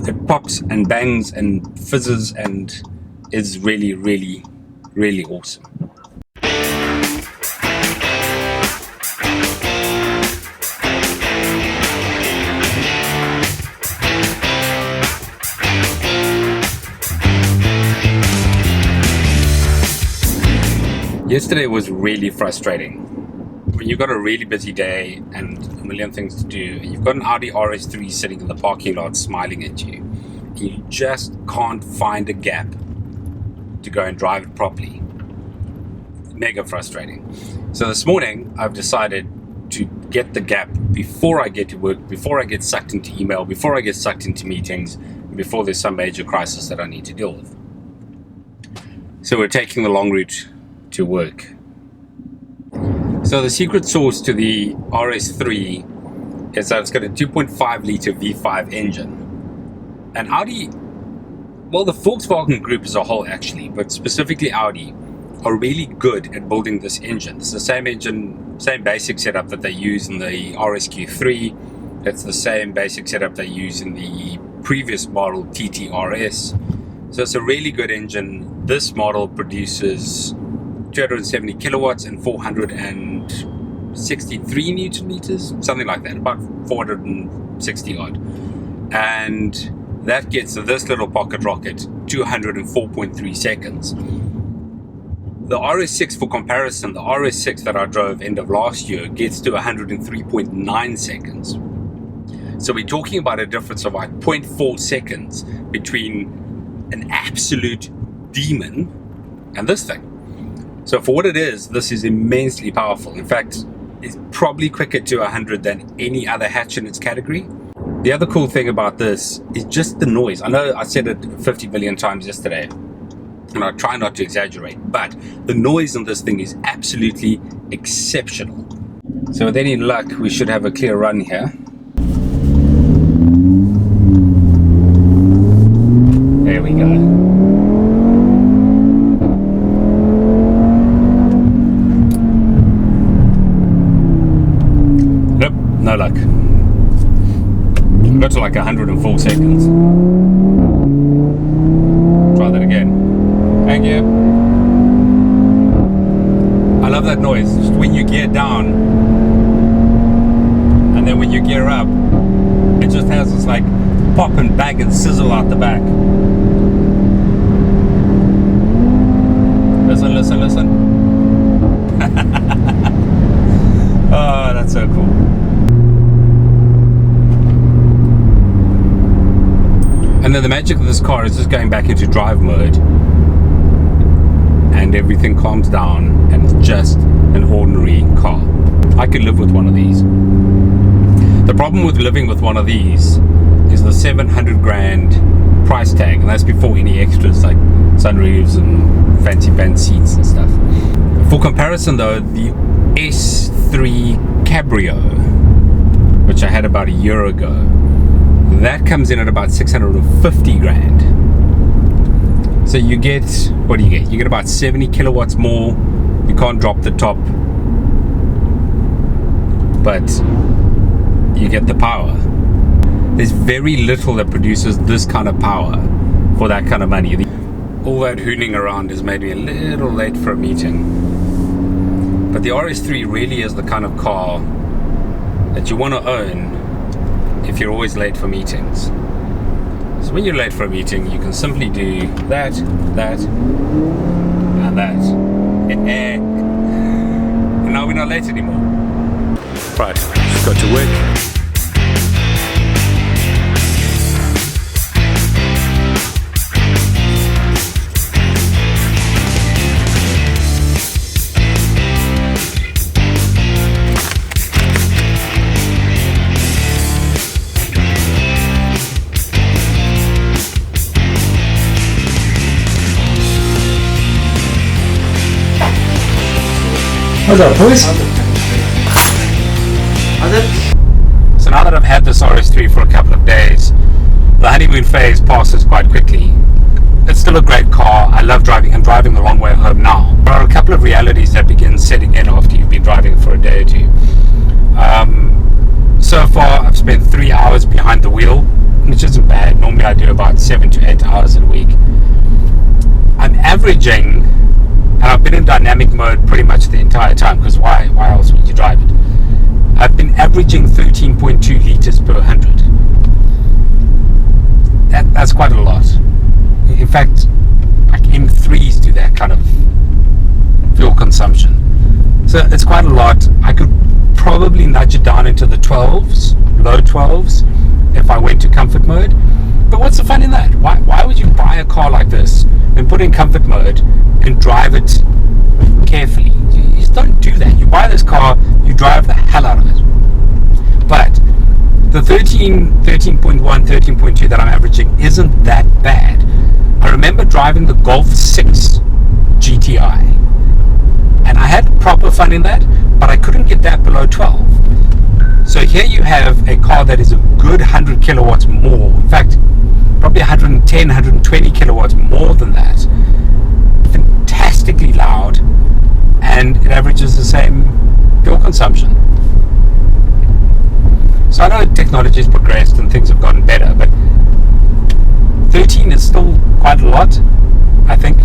it pops and bangs and fizzes and is really, really, really awesome. Yesterday was really frustrating. When you've got a really busy day and a million things to do, you've got an Audi RS3 sitting in the parking lot smiling at you, and you just can't find a gap to go and drive it properly. Mega frustrating. So this morning I've decided to get the gap before I get to work, before I get sucked into email, before I get sucked into meetings, before there's some major crisis that I need to deal with. So we're taking the long route to work. So the secret sauce to the RS3 is that it's got a 2.5 litre V5 engine. And Audi, well, the Volkswagen group as a whole actually, but specifically Audi, are really good at building this engine. It's the same engine, same basic setup that they use in the RSQ3. It's the same basic setup they use in the previous model TTRS. So it's a really good engine. This model produces 270 kilowatts and 463 newton meters, something like that, about 460 odd. And that gets this little pocket rocket 204.3 seconds. The RS6, for comparison, the RS6 that I drove end of last year gets to 103.9 seconds. So we're talking about a difference of like 0.4 seconds between an absolute demon and this thing. So for what it is, this is immensely powerful. In fact, it's probably quicker to 100 than any other hatch in its category. The other cool thing about this is just the noise. I know I said it 50 million times yesterday, and I try not to exaggerate, but the noise on this thing is absolutely exceptional. So with any luck, we should have a clear run here. There we go. No luck. Got to like 104 seconds. Try that again. Thank you. I love that noise. Just when you gear down and then when you gear up, it just has this like pop and bang and sizzle out the back. Listen, listen, listen. Oh, that's so cool. And then the magic of this car is just going back into drive mode and everything calms down and it's just an ordinary car. I could live with one of these. The problem with living with one of these is the 700 grand price tag, and that's before any extras like sunroofs and fancy seats and stuff. For comparison though, the S3 Cabrio, which I had about a year ago, that comes in at about 650 grand. So you get, what do you get? You get about 70 kilowatts more. You can't drop the top, but you get the power. There's very little that produces this kind of power for that kind of money. All that hooning around has made me a little late for a meeting. But the RS3 really is the kind of car that you want to own if you're always late for meetings. So when you're late for a meeting, you can simply do that, and that. And now we're not late anymore. Right, just got to work. What's up, boys? So now that I've had this RS3 for a couple of days, the honeymoon phase passes quite quickly. It's still a great car. I love driving. I'm driving the long way home now. There are a couple of realities that begin setting in after you've been driving for a day or two. So far, I've spent 3 hours behind the wheel, which isn't bad. Normally Maybe I do about 7 to 8 hours a week. I'm averaging, and I've been in dynamic mode pretty much the entire time, because why else would you drive it? I've been averaging 13.2 liters per 100. That's quite a lot. In fact, like M3s do that kind of fuel consumption. So it's quite a lot. I could probably nudge it down into the 12s, low 12s, if I went to comfort mode. But what's the fun in that? Why would you buy a car like this and put it in comfort mode and drive it carefully? You just don't do that. You buy this car, you drive the hell out of it. But the 13.1, 13.2 that I'm averaging isn't that bad. I remember driving the Golf 6 GTI, and I had proper fun in that, but I couldn't get that below 12. So here you have a car that is a good 100 kilowatts more. In fact, probably 110, 120 kilowatts more than that. Fantastically loud, and it averages the same fuel consumption. So I know technology has progressed and things have gotten better, but 13 is still quite a lot, I think.